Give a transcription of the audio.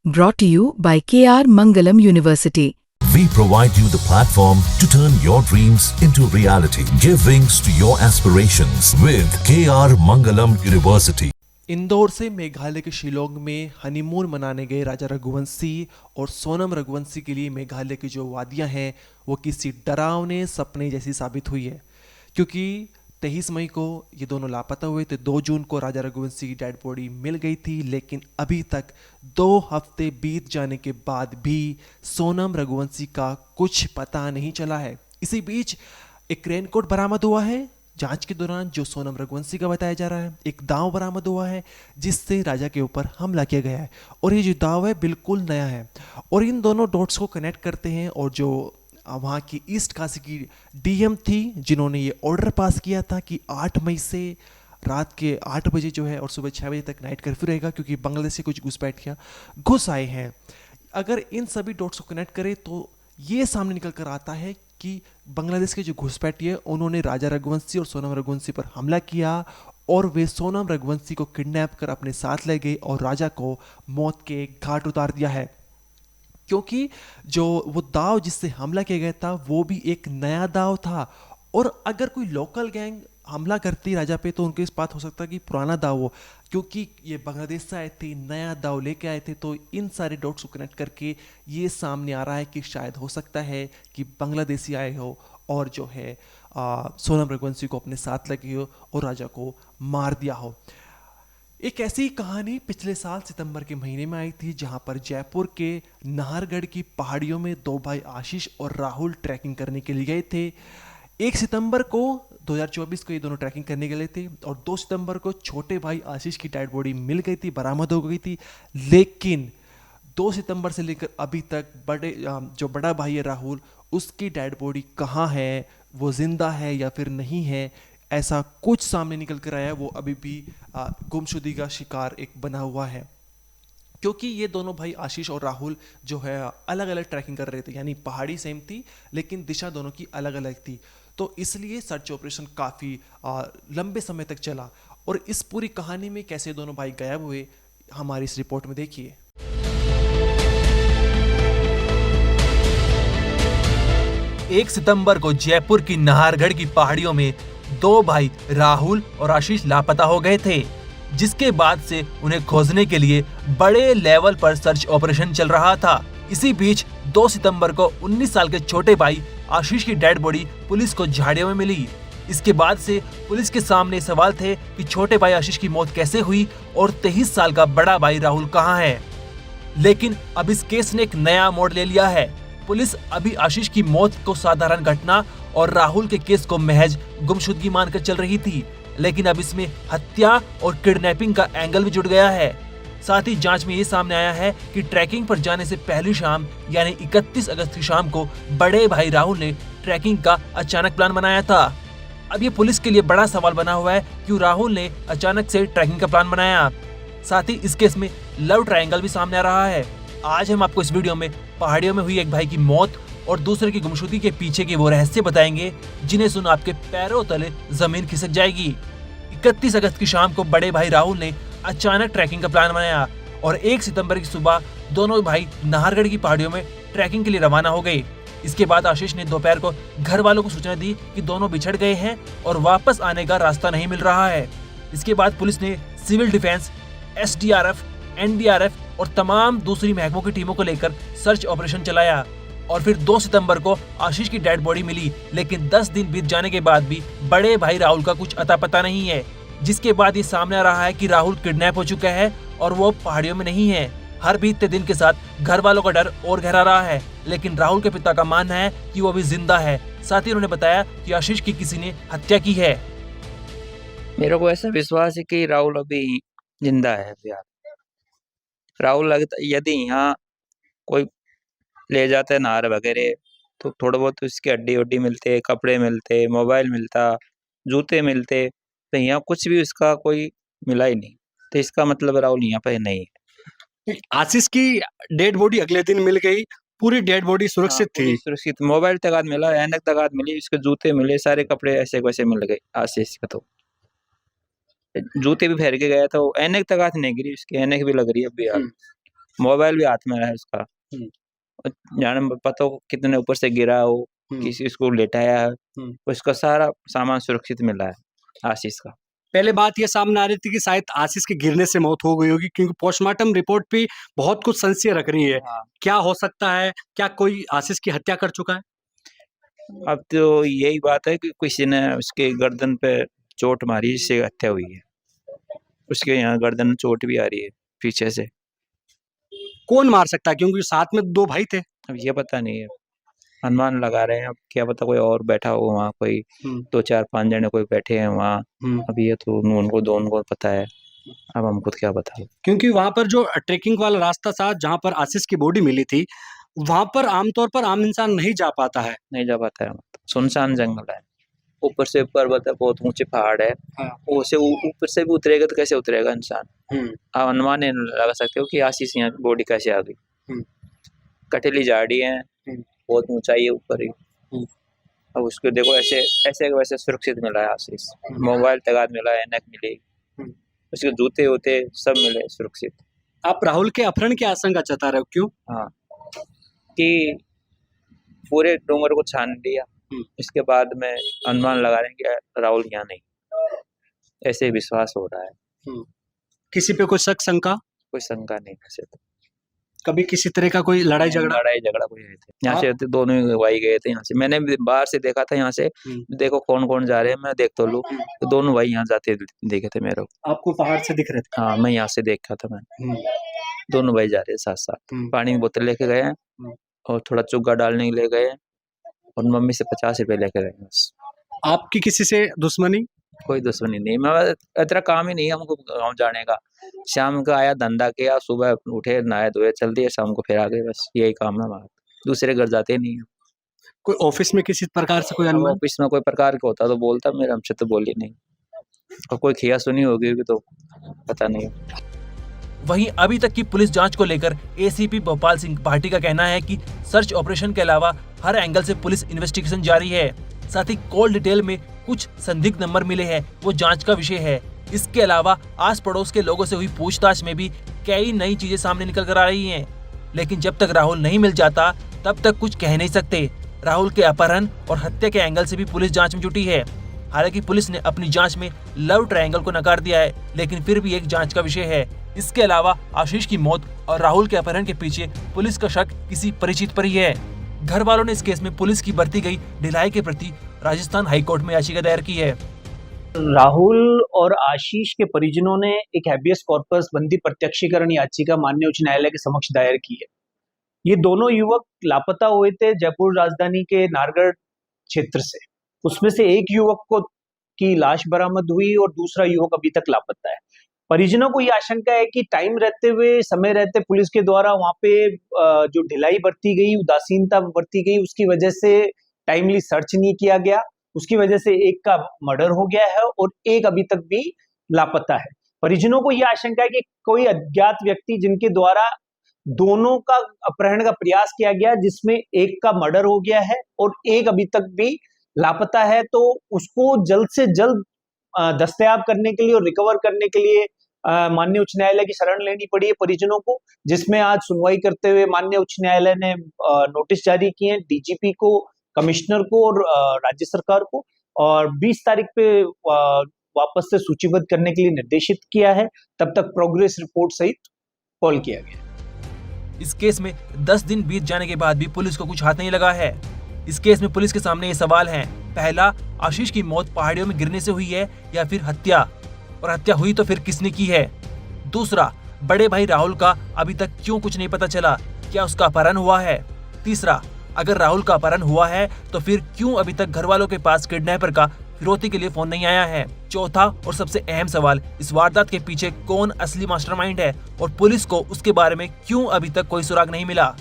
Brought to you by KR Mangalam University. We provide you the platform to turn your dreams into reality. Give wings to your aspirations with KR Mangalam University. Indore से मेघालय के शिलोंग में honeymoon मनाने गए राजा रघुवंशी और सोनम रघुवंशी के लिए मेघालय की जो वादियां हैं वो किसी डरावने सपने जैसी साबित हुई है, क्योंकि 23 मई को ये दोनों लापता हुए थे। 2 जून को राजा रघुवंशी की डेड बॉडी मिल गई थी, लेकिन अभी तक 2 हफ्ते बीत जाने के बाद भी सोनम रघुवंशी का कुछ पता नहीं चला है। इसी बीच एक रेनकोट बरामद हुआ है जांच के दौरान, जो सोनम रघुवंशी का बताया जा रहा है। एक दांव बरामद हुआ है जिससे राजा के ऊपर हमला किया गया है, और ये जो दांव है बिल्कुल नया है। और इन दोनों डॉट्स को कनेक्ट करते हैं, और जो वहाँ की ईस्ट काशी की डीएम थी जिन्होंने ये ऑर्डर पास किया था कि 8 मई से रात के 8 बजे जो है और सुबह 6 बजे तक नाइट कर्फ्यू रहेगा, क्योंकि बांग्लादेश से कुछ घुसपैठियाँ घुस आए हैं। अगर इन सभी डॉट्स को कनेक्ट करें तो ये सामने निकल कर आता है कि बांग्लादेश के जो घुसपैठिए उन्होंने राजा रघुवंशी और सोनम रघुवंशी पर हमला किया, और वे सोनम रघुवंशी को किडनैप कर अपने साथ ले गए और राजा को मौत के घाट उतार दिया है। क्योंकि जो वो दाव जिससे हमला किया गया था वो भी एक नया दाव था, और अगर कोई लोकल गैंग हमला करती राजा पे तो उनके इस बात हो सकता है कि पुराना दाव हो, क्योंकि ये बांग्लादेश से आए थे, नया दाव लेके आए थे। तो इन सारे डॉट्स को कनेक्ट करके ये सामने आ रहा है कि शायद हो सकता है कि बांग्लादेशी आए हो और जो है सोनम रघुवंशी को अपने साथ लगे हो और राजा को मार दिया हो। एक ऐसी कहानी पिछले साल सितंबर के महीने में आई थी, जहां पर जयपुर के नाहरगढ़ की पहाड़ियों में 2 भाई आशीष और राहुल ट्रैकिंग करने के लिए गए थे। 1 सितंबर को 2024 को ये दोनों ट्रैकिंग करने के लिए थे, और 2 सितंबर को छोटे भाई आशीष की डेड बॉडी मिल गई थी, बरामद हो गई थी। लेकिन 2 सितंबर से लेकर अभी तक जो बड़ा भाई है राहुल, उसकी डेड बॉडी कहाँ है, वो जिंदा है या फिर नहीं है, ऐसा कुछ सामने निकल कर आया। वो अभी भी गुमशुदगी का शिकार एक बना हुआ है, क्योंकि ये दोनों भाई आशीष और राहुल जो है अलग अलग ट्रैकिंग कर रहे थे, यानी पहाड़ी सेम थी लेकिन दिशा दोनों की अलग अलग थी। तो इसलिए सर्च ऑपरेशन काफ़ी लंबे समय तक चला, और इस पूरी कहानी में कैसे दोनों भाई गायब हुए हमारी इस रिपोर्ट में देखिए। 1 सितंबर को जयपुर की नाहरगढ़ की पहाड़ियों में 2 भाई राहुल और आशीष लापता हो गए थे, जिसके बाद से उन्हें खोजने के लिए बड़े लेवल पर सर्च ऑपरेशन चल रहा था। इसी बीच 2 सितंबर को 19 साल के छोटे भाई आशीष की डेड बॉडी पुलिस को झाड़ियों में मिली। इसके बाद से पुलिस के सामने सवाल थे कि छोटे भाई आशीष की मौत कैसे हुई और 23 साल का बड़ा भाई राहुल कहाँ है। लेकिन अब इस केस ने एक नया मोड़ ले लिया है। पुलिस अभी आशीष की मौत को साधारण घटना और राहुल के केस को महज गुमशुदगी मानकर चल रही थी, लेकिन अब इसमें हत्या और किडनैपिंग का एंगल भी जुड़ गया है। साथ ही जांच में ये सामने आया है कि ट्रैकिंग पर जाने से पहली शाम यानी 31 अगस्त की शाम को बड़े भाई राहुल ने ट्रैकिंग का अचानक प्लान बनाया था। अब ये पुलिस के लिए बड़ा सवाल बना हुआ है, क्यों राहुल ने अचानक से ट्रैकिंग का प्लान बनाया। साथ ही इस केस में लव ट्रायंगल भी सामने आ रहा है। आज हम आपको इस वीडियो में पहाड़ियों में हुई एक भाई की मौत और दूसरे की गुमशुदगी के पीछे के वो रहस्य बताएंगे, जिन्हें सुन आपके पैरों तले जमीन खिसक जाएगी। 31 अगस्त की शाम को बड़े भाई राहुल ने अचानक ट्रैकिंग का प्लान बनाया, और 1 सितंबर की सुबह दोनों भाई नाहरगढ़ की पहाड़ियों में ट्रैकिंग के लिए रवाना हो गए। इसके बाद आशीष ने दोपहर को घर वालों को सूचना दी कि दोनों बिछड़ गए हैं और वापस आने का रास्ता नहीं मिल रहा है। इसके बाद पुलिस ने सिविल डिफेंस, SDRF, NDRF और तमाम दूसरी महकमों की टीमों को लेकर सर्च ऑपरेशन चलाया, और फिर 2 सितंबर को आशीष की डेड बॉडी मिली। लेकिन 10 दिन बीत जाने के बाद भी बड़े भाई राहुल का कुछ अता पता नहीं है, जिसके बाद ये सामने आ रहा है कि राहुल किडनैप हो चुका है और वो पहाड़ियों में नहीं है। हर बीतते दिन के साथ घर वालों का डर और गहरा रहा है, लेकिन राहुल के पिता का मानना है कि वो अभी जिंदा है। साथ ही उन्होंने बताया कि आशीष की किसी ने हत्या की है। मेरे को ऐसा विश्वास है कि राहुल अभी जिंदा है। राहुल लगता, यदि यहाँ कोई ले जाते नार वगैरह तो थोड़ा बहुत उसकी हड्डी वड्डी मिलते, कपड़े मिलते, मोबाइल मिलता, जूते मिलते, तो यहाँ कुछ भी उसका कोई मिला ही नहीं। तो इसका मतलब राहुल यहाँ पे नहीं है। आशीष की डेड बॉडी अगले दिन मिल गई, पूरी डेड बॉडी सुरक्षित थी। सुरक्षित, मोबाइल तक मिला, ऐनक तक मिली, उसके जूते मिले, सारे कपड़े ऐसे वैसे मिल गए आशीष का। तो जूते भी फेर के गया था, वो ऐनक तक नहीं गिरी, उसकी ऐनक भी लग रही है अभी यार। मोबाइल भी हाथ में है उसका। और जाने पता हो कितने ऊपर से गिरा हो, किसी उसको लेटाया है, उसका सारा सामान सुरक्षित मिला है आशीष का। पहले बात ये सामने आ रही थी कि शायद आशीष के गिरने से मौत हो गई होगी, क्योंकि पोस्टमार्टम रिपोर्ट पे बहुत कुछ संशय रख रही है। हाँ। क्या हो सकता है? क्या कोई आशीष की हत्या कर चुका है? अब तो यही बात है कि किसी ने उसके गर्दन पे चोट मारी जिससे हत्या हुई है। उसके यहाँ गर्दन में चोट भी आ रही है पीछे से। कौन मार सकता है, क्योंकि साथ में 2 भाई थे। अब ये पता नहीं है, अनुमान लगा रहे हैं। अब क्या पता कोई और बैठा हो वहाँ, कोई 2 4 5 जने कोई बैठे हैं वहाँ। अब ये तो उनको दोनों को पता है, अब हमको क्या पता। क्योंकि वहां पर जो ट्रेकिंग वाला रास्ता था जहां पर आशीष की बॉडी मिली थी, वहां पर आमतौर पर आम इंसान नहीं जा पाता है। नहीं जा पाता है, सुनसान जंगल है, ऊपर से पर्वत है, बहुत ऊंचे पहाड़ है। उसे ऊपर से भी उतरेगा तो कैसे उतरेगा इंसान। आप अनुमान नहीं लगा सकते हो कि आशीष यहाँ बॉडी कैसे आ गई। कटेली झाड़ी है, बहुत ऊंचाई है ऊपर ही। अब उसको देखो ऐसे ऐसे वैसे सुरक्षित मिला है आशीष। मोबाइल तगाद मिला है, एनक मिली, उसके जूते होते सब मिले सुरक्षित। आप राहुल के अपहरण की आशंका जता रहे हो, क्यों? हाँ, कि पूरे डोंगर को छान लिया, इसके बाद में अनुमान लगा रहे हैं कि राहुल यहाँ नहीं, ऐसे विश्वास हो रहा है। किसी पे कोई शक शंका? कोई शंका नहीं वैसे तो। कभी किसी तरह का कोई लड़ाई झगड़ा कोई है थे यहाँ से, दोनों ही भाई गए थे यहाँ से। मैंने बाहर से देखा था यहाँ से, देखो कौन कौन जा रहे हैं, मैं देख तो लूं, तो दोनों भाई यहाँ जाते देखे थे मेरे को। आपको पहाड़ से दिख रहे थे? हाँ, मैं यहाँ से देखा था। मैं दोनों भाई जा रहे साथ साथ, पानी की बोतल लेके गए और थोड़ा चुग्गा डालने के लिए गए, और मम्मी से 50 रुपए लेके गए बस। आपकी किसी से दुश्मनी? कोई दुश्मनी नहीं, मैं इतना काम ही नहीं है हमको गाँव जाने का। शाम का आया, धंधा किया, सुबह उठे, नहाए धोए, चल दिए, शाम को फिर आ गए, बस यही काम है हमारा। दूसरे घर जाते नहीं है। कोई ऑफिस में किसी प्रकार से कोई अनुमान? ऑफिस में कोई प्रकार का होता तो बोलता, मेरे हमसे तो बोली नहीं, और कोई खिया सुनी होगी तो पता नहीं। वहीं अभी तक की पुलिस जांच को लेकर एसीपी भोपाल सिंह भाटी का कहना है कि सर्च ऑपरेशन के अलावा हर एंगल से पुलिस इन्वेस्टिगेशन जारी है। साथ ही कॉल डिटेल में कुछ संदिग्ध नंबर मिले हैं, वो जांच का विषय है। इसके अलावा आस पड़ोस के लोगों से हुई पूछताछ में भी कई नई चीजें सामने निकल कर आ रही हैं। लेकिन जब तक राहुल नहीं मिल जाता तब तक कुछ कह नहीं सकते। राहुल के अपहरण और हत्या के एंगल से भी पुलिस जांच में जुटी है। हालांकि पुलिस ने अपनी जांच में लव ट्रायंगल को नकार दिया है, लेकिन फिर भी एक जांच का विषय है। इसके अलावा आशीष की मौत और राहुल के अपहरण के पीछे पुलिस का शक किसी परिचित पर ही है। घर वालों ने इस केस में पुलिस की बरती गई ढिलाई के प्रति राजस्थान हाईकोर्ट में याचिका दायर की है। राहुल और आशीष के परिजनों ने एक हैबियस कॉर्पस बंदी प्रत्यक्षीकरण याचिका माननीय उच्च न्यायालय के समक्ष दायर की है। ये दोनों युवक लापता हुए थे जयपुर राजधानी के नारगढ़ क्षेत्र से। उसमें से एक युवक की लाश बरामद हुई और दूसरा युवक अभी तक लापता है। परिजनों को ये आशंका है कि टाइम रहते हुए, समय रहते पुलिस के द्वारा वहां पे जो ढिलाई बरती गई, उदासीनता बरती गई, उसकी वजह से टाइमली सर्च नहीं किया गया। उसकी वजह से एक का मर्डर हो गया है और एक अभी तक भी लापता है। परिजनों को यह आशंका है कि कोई अज्ञात व्यक्ति जिनके द्वारा दोनों का अपहरण का प्रयास किया गया, जिसमें एक का मर्डर हो गया है और एक अभी तक भी लापता है, तो उसको जल्द से जल्द दस्तयाब करने के लिए और रिकवर करने के लिए माननीय उच्च न्यायालय की शरण लेनी पड़ी है परिजनों को, जिसमें आज सुनवाई करते हुए माननीय उच्च न्यायालय ने नोटिस जारी किए हैं डीजीपी को, कमिश्नर को और राज्य सरकार को, और 20 तारीख पे वापस से सूचीबद्ध करने के लिए निर्देशित किया है। तब तक प्रोग्रेस रिपोर्ट सहित कॉल किया गया। इस केस में 10 दिन बीत जाने के बाद भी पुलिस को कुछ हाथ नहीं लगा है। इस केस में पुलिस के सामने ये सवाल हैं। पहला, आशीष की मौत पहाड़ियों में गिरने से हुई है या फिर हत्या, और हत्या हुई तो फिर किसने की है। दूसरा, बड़े भाई राहुल का अभी तक क्यों कुछ नहीं पता चला, क्या उसका अपहरण हुआ है। तीसरा, अगर राहुल का अपहरण हुआ है तो फिर क्यों अभी तक घर वालों के पास किडनैपर का फिरौती के लिए फोन नहीं आया है। चौथा और सबसे अहम सवाल, इस वारदात के पीछे कौन असली मास्टरमाइंड है और पुलिस को उसके बारे में क्यों अभी तक कोई सुराग नहीं मिला।